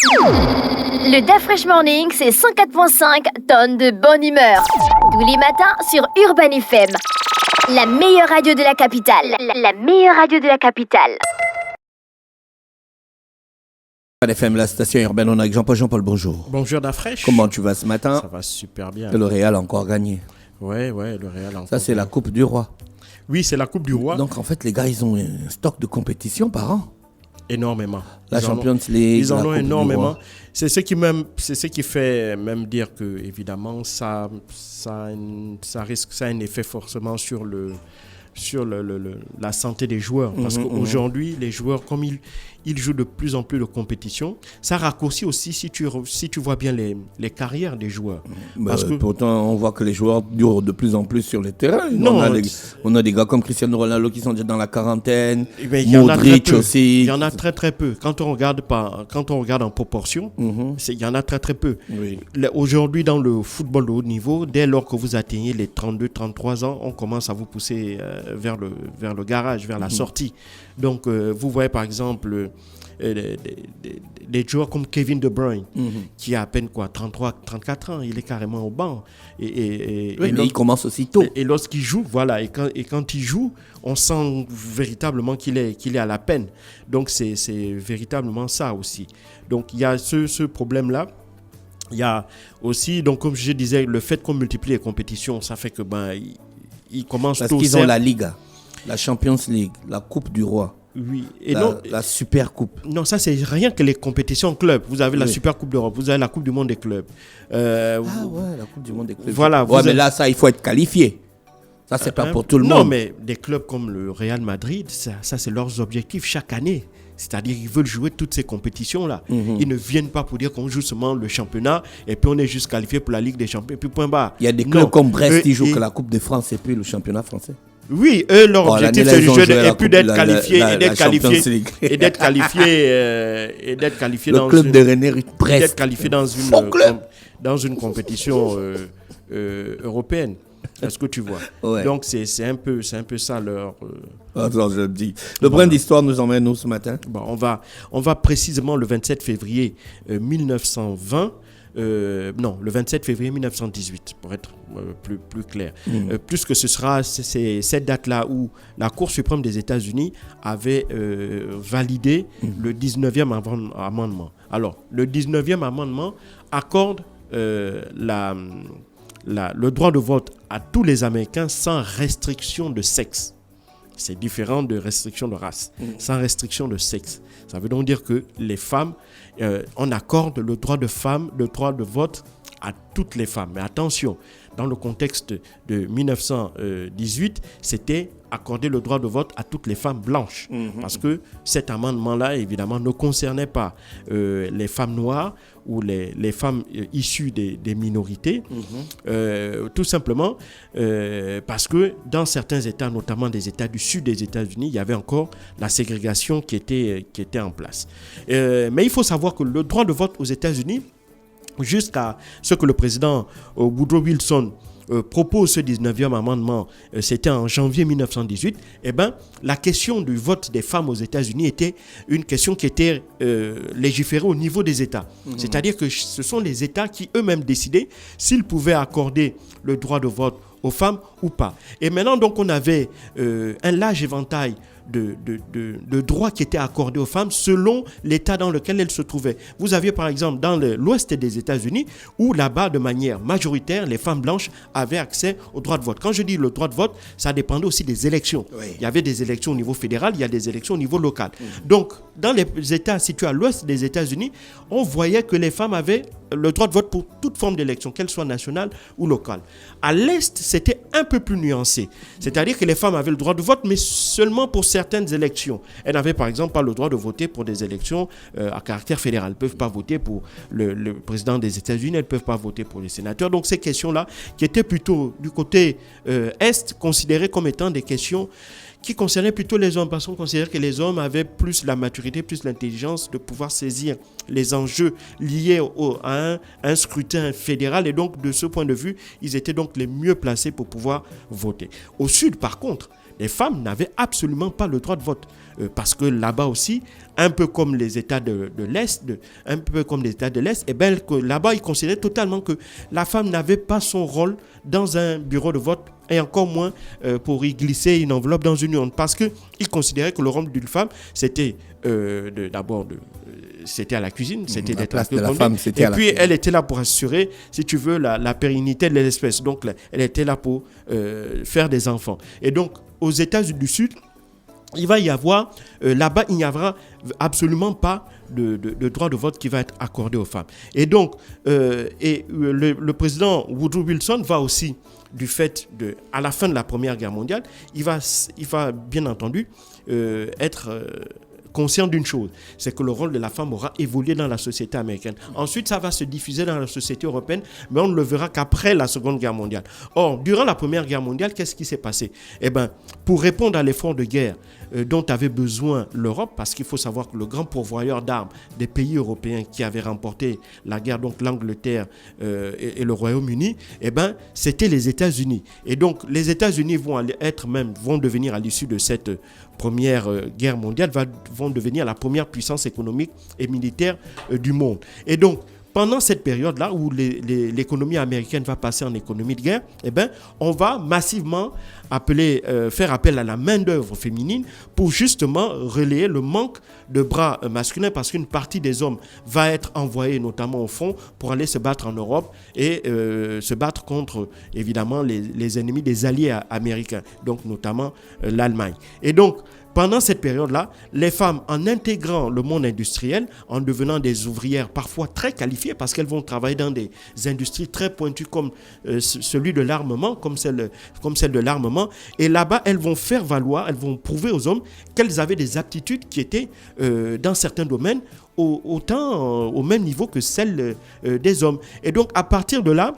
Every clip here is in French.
Le DAF Fresh Morning, c'est 104.5 tonnes de bonne humeur. Tous les matins sur Urban FM. La meilleure radio de la capitale. La meilleure radio de la capitale. Urban FM, la station urbaine, on est avec Jean-Paul. Jean-Paul, bonjour. Bonjour Dafresh. Comment tu vas ce matin? Ça va super bien. Le Real a encore gagné. Ouais, le Real a encore Ça, c'est la Coupe du Roi. Oui, c'est la Coupe du Roi. Donc, en fait, les gars, ils ont un stock de compétition par an. Énormément. La Champions League, ils en ont énormément. Coupe C'est ce qui fait même dire que, évidemment, ça a un effet forcément sur la santé des joueurs. Parce qu'aujourd'hui, les joueurs, comme ils jouent de plus en plus de compétition, ça raccourcit aussi, si tu vois bien les carrières des joueurs. Parce que pourtant, on voit que les joueurs durent de plus en plus sur le terrain. On a des gars comme Cristiano Ronaldo qui sont déjà dans la quarantaine. Modric aussi. Il y en a très très peu. Quand on regarde en proportion, il y en a très très peu. Oui. Aujourd'hui, dans le football de haut niveau, dès lors que vous atteignez les 32-33 ans, on commence à vous pousser vers le garage, vers la sortie. Donc, vous voyez par exemple des joueurs comme Kevin De Bruyne, qui a à peine 33-34 ans, il est carrément au banc. Mais il commence aussi tôt. Et lorsqu'il joue, voilà, et quand il joue, on sent véritablement qu'il est à la peine. Donc, c'est véritablement ça aussi. Donc, il y a ce problème-là. Il y a aussi, donc, comme je disais, le fait qu'on multiplie les compétitions, ça fait que ils commencent tôt. Parce qu'ils ont la Liga, la Champions League, la Coupe du Roi. Oui. Et la Super Coupe. Non, ça c'est rien que les compétitions clubs. Vous avez la Super Coupe d'Europe, vous avez la Coupe du Monde des clubs. La Coupe du Monde des clubs. Voilà. Mais là, ça, il faut être qualifié. Ça, c'est pas pour tout le monde. Non, mais des clubs comme le Real Madrid, ça c'est leurs objectifs chaque année. C'est-à-dire qu'ils veulent jouer toutes ces compétitions-là. Ils ne viennent pas pour dire qu'on joue seulement le championnat et puis on est juste qualifié pour la Ligue des Champions et puis point barre. Il y a des clubs comme Brest qui jouent que la Coupe de France et puis le championnat français. Oui, eux, leur objectif, c'est de jouer et puis d'être qualifié et d'être qualifié le club de René Brest. D'être qualifié dans une compétition européenne. Est-ce que tu vois? Ouais. Donc, c'est un peu ça leur... Attends, je le dis. Le brin d'histoire nous emmène où ce matin? Bon, on va précisément le 27 février 1920. Non, le 27 février 1918, pour être plus clair. Puisque c'est cette date-là où la Cour suprême des États-Unis avait validé le 19e amendement. Alors, le 19e amendement accorde le droit de vote à tous les Américains sans restriction de sexe. C'est différent de restriction de race, sans restriction de sexe. Ça veut donc dire que les femmes, on accorde le droit de vote à toutes les femmes. Mais attention, dans le contexte de 1918, c'était accorder le droit de vote à toutes les femmes blanches. Parce que cet amendement-là, évidemment, ne concernait pas les femmes noires ou les femmes issues des minorités. Tout simplement parce que dans certains États, notamment des États du sud des États-Unis, il y avait encore la ségrégation qui était en place. Mais il faut savoir que le droit de vote aux États-Unis, jusqu'à ce que le président Woodrow Wilson propose ce 19e amendement, c'était en janvier 1918, la question du vote des femmes aux États-Unis était une question qui était légiférée au niveau des États. C'est-à-dire que ce sont les États qui eux-mêmes décidaient s'ils pouvaient accorder le droit de vote aux femmes ou pas. Et maintenant, donc, on avait un large éventail de droits qui étaient accordés aux femmes selon l'état dans lequel elles se trouvaient. Vous aviez par exemple dans l'ouest des États-Unis où là-bas de manière majoritaire les femmes blanches avaient accès au droit de vote. Quand je dis le droit de vote, ça dépendait aussi des élections. Oui. Il y avait des élections au niveau fédéral, il y a des élections au niveau local. Donc dans les États situés à l'ouest des États-Unis, on voyait que les femmes avaient le droit de vote pour toute forme d'élection, qu'elle soit nationale ou locale. À l'Est, c'était un peu plus nuancé. C'est-à-dire que les femmes avaient le droit de vote, mais seulement pour certaines élections. Elles n'avaient par exemple pas le droit de voter pour des élections à caractère fédéral. Elles ne peuvent pas voter pour le président des États-Unis, elles ne peuvent pas voter pour les sénateurs. Donc ces questions-là, qui étaient plutôt du côté Est, considérées comme étant des questions qui concernait plutôt les hommes, parce qu'on considère que les hommes avaient plus la maturité, plus l'intelligence de pouvoir saisir les enjeux liés à un scrutin fédéral, et donc de ce point de vue, ils étaient donc les mieux placés pour pouvoir voter. Au sud, par contre, les femmes n'avaient absolument pas le droit de vote. Parce que là-bas aussi, un peu comme les États de l'Est, et bien là-bas, ils considéraient totalement que la femme n'avait pas son rôle dans un bureau de vote et encore moins pour y glisser une enveloppe dans une urne. Parce qu'ils considéraient que le rôle d'une femme, c'était c'était à la cuisine, c'était la d'être place de la femme, c'était et à la puis cuisine. elle était là pour assurer, si tu veux, la pérennité de l'espèce. Donc elle était là pour faire des enfants. Et donc aux États-Unis du Sud, il va y avoir, là-bas, il n'y aura absolument pas de droit de vote qui va être accordé aux femmes. Et donc, le président Woodrow Wilson va aussi, du fait à la fin de la Première Guerre mondiale, il va bien entendu être conscient d'une chose, c'est que le rôle de la femme aura évolué dans la société américaine. Ensuite, ça va se diffuser dans la société européenne, mais on ne le verra qu'après la Seconde Guerre mondiale. Or, durant la Première Guerre mondiale, qu'est-ce qui s'est passé? Eh bien, pour répondre à l'effort de guerre dont avait besoin l'Europe, parce qu'il faut savoir que le grand pourvoyeur d'armes des pays européens qui avaient remporté la guerre, donc l'Angleterre et le Royaume-Uni, eh ben, c'était les États-Unis. Et donc, les États-Unis vont devenir à l'issue de cette Première Guerre mondiale, vont devenir la première puissance économique et militaire du monde. Et donc, pendant cette période-là où l'économie américaine va passer en économie de guerre, eh ben, on va massivement faire appel à la main-d'œuvre féminine pour justement relayer le manque de bras masculins, parce qu'une partie des hommes va être envoyée notamment au front pour aller se battre en Europe et se battre contre évidemment les ennemis des alliés américains, donc notamment l'Allemagne. Et donc, pendant cette période-là, les femmes, en intégrant le monde industriel, en devenant des ouvrières parfois très qualifiées, parce qu'elles vont travailler dans des industries très pointues comme celui de l'armement, comme celle de l'armement, et là-bas, elles vont faire valoir, elles vont prouver aux hommes qu'elles avaient des aptitudes qui étaient, dans certains domaines, au même niveau que celles des hommes. Et donc, à partir de là,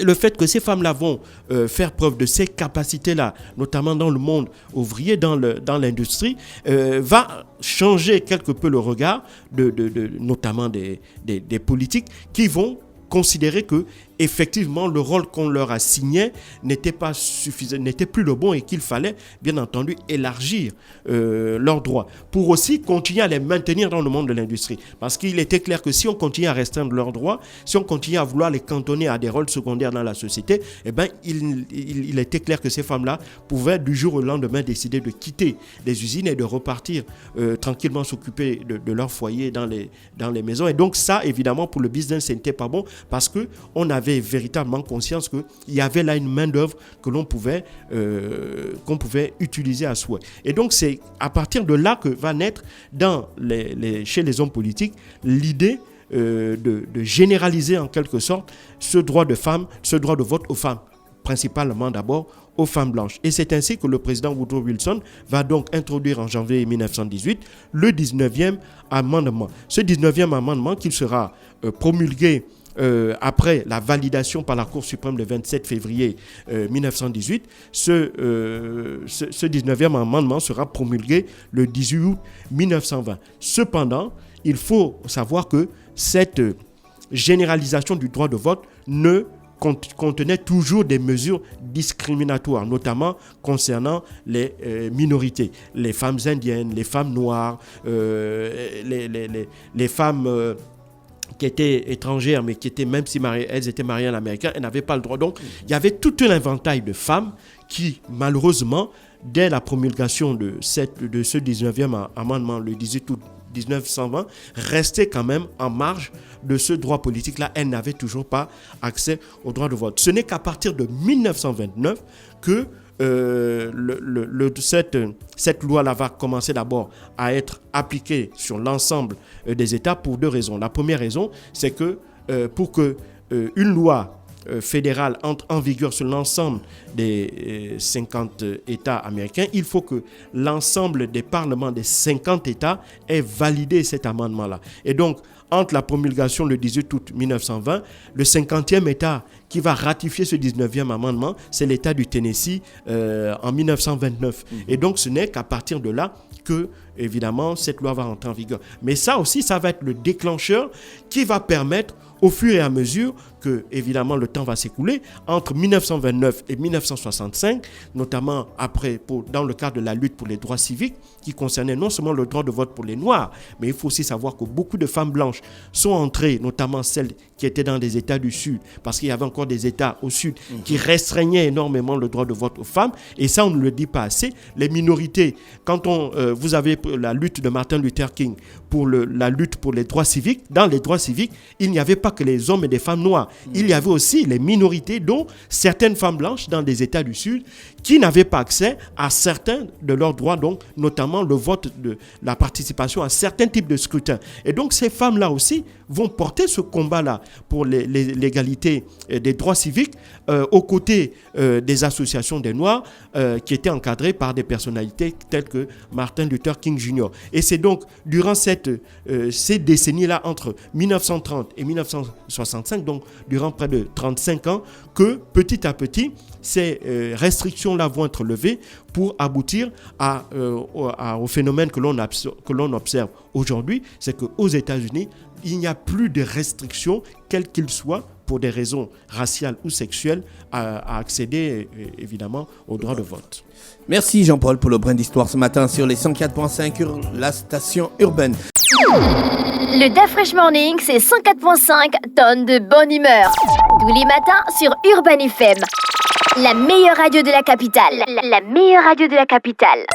le fait que ces femmes-là vont faire preuve de ces capacités-là, notamment dans le monde ouvrier, dans l'industrie, va changer quelque peu le regard notamment des politiques qui vont considérer que effectivement le rôle qu'on leur a signé n'était pas suffisant, n'était plus le bon, et qu'il fallait bien entendu élargir leurs droits pour aussi continuer à les maintenir dans le monde de l'industrie, parce qu'il était clair que si on continue à restreindre leurs droits, si on continue à vouloir les cantonner à des rôles secondaires dans la société, eh ben il était clair que ces femmes-là pouvaient du jour au lendemain décider de quitter les usines et de repartir tranquillement s'occuper de leur foyer dans les maisons. Et donc ça, évidemment, pour le business, ce n'était pas bon, parce qu'on avait véritablement conscience qu'il y avait là une main-d'œuvre qu'on pouvait utiliser à souhait. Et donc, c'est à partir de là que va naître chez les hommes politiques l'idée de généraliser en quelque sorte ce droit de vote aux femmes, principalement d'abord aux femmes blanches. Et c'est ainsi que le président Woodrow Wilson va donc introduire en janvier 1918 le 19e amendement. Ce 19e amendement qui sera promulgué après la validation par la Cour suprême le 27 février 1918, ce 19e amendement sera promulgué le 18 août 1920. Cependant, il faut savoir que cette généralisation du droit de vote contenait toujours des mesures discriminatoires, notamment concernant les minorités, les femmes indiennes, les femmes noires, les femmes qui étaient étrangères, mais qui étaient, même si elles étaient mariées à l'américain, elles n'avaient pas le droit. Donc, il y avait tout un éventail de femmes qui, malheureusement, dès la promulgation de ce 19e amendement, le 18 août 1920, restaient quand même en marge de ce droit politique-là. Elles n'avaient toujours pas accès au droit de vote. Ce n'est qu'à partir de 1929 que cette loi-là va commencer d'abord à être appliquée sur l'ensemble des États pour deux raisons. La première raison, c'est que pour que une loi fédérale entre en vigueur sur l'ensemble des 50 États américains, il faut que l'ensemble des parlements des 50 États aient validé cet amendement-là. Et donc, entre la promulgation le 18 août 1920, le 50e État qui va ratifier ce 19e amendement, c'est l'État du Tennessee en 1929. Et donc, ce n'est qu'à partir de là que, évidemment, cette loi va entrer en vigueur. Mais ça aussi, ça va être le déclencheur qui va permettre, au fur et à mesure que, évidemment, le temps va s'écouler, entre 1929 et 1965, notamment dans le cadre de la lutte pour les droits civiques, qui concernait non seulement le droit de vote pour les Noirs, mais il faut aussi savoir que beaucoup de femmes blanches sont entrées, notamment celles qui étaient dans des États du Sud, parce qu'il y avait encore des États au Sud qui restreignaient énormément le droit de vote aux femmes, et ça on ne le dit pas assez. Les minorités, quand vous avez la lutte de Martin Luther King pour la lutte pour les droits civiques, dans les droits civiques, il n'y avait pas que les hommes et des femmes noires, il y avait aussi les minorités, dont certaines femmes blanches dans des États du Sud, qui n'avaient pas accès à certains de leurs droits, donc notamment le vote, de la participation à certains types de scrutins. Et donc ces femmes-là aussi vont porter ce combat-là pour l'égalité des droits civiques aux côtés des associations des Noirs qui étaient encadrées par des personnalités telles que Martin Luther King Jr. Et c'est donc durant ces décennies-là, entre 1930 et 1965, donc durant près de 35 ans, que petit à petit, ces restrictions-là vont être levées pour aboutir au phénomène que l'on observe aujourd'hui, c'est qu'aux États-Unis, il n'y a plus de restrictions, quelles qu'ils soient, pour des raisons raciales ou sexuelles, à accéder évidemment au droit de vote. Merci Jean-Paul pour le brin d'histoire ce matin sur les 104.5 la station urbaine. Le DAF Fresh Morning, c'est 104.5 tonnes de bonne humeur. Tous les matins sur Urban FM. La meilleure radio de la capitale. La meilleure radio de la capitale.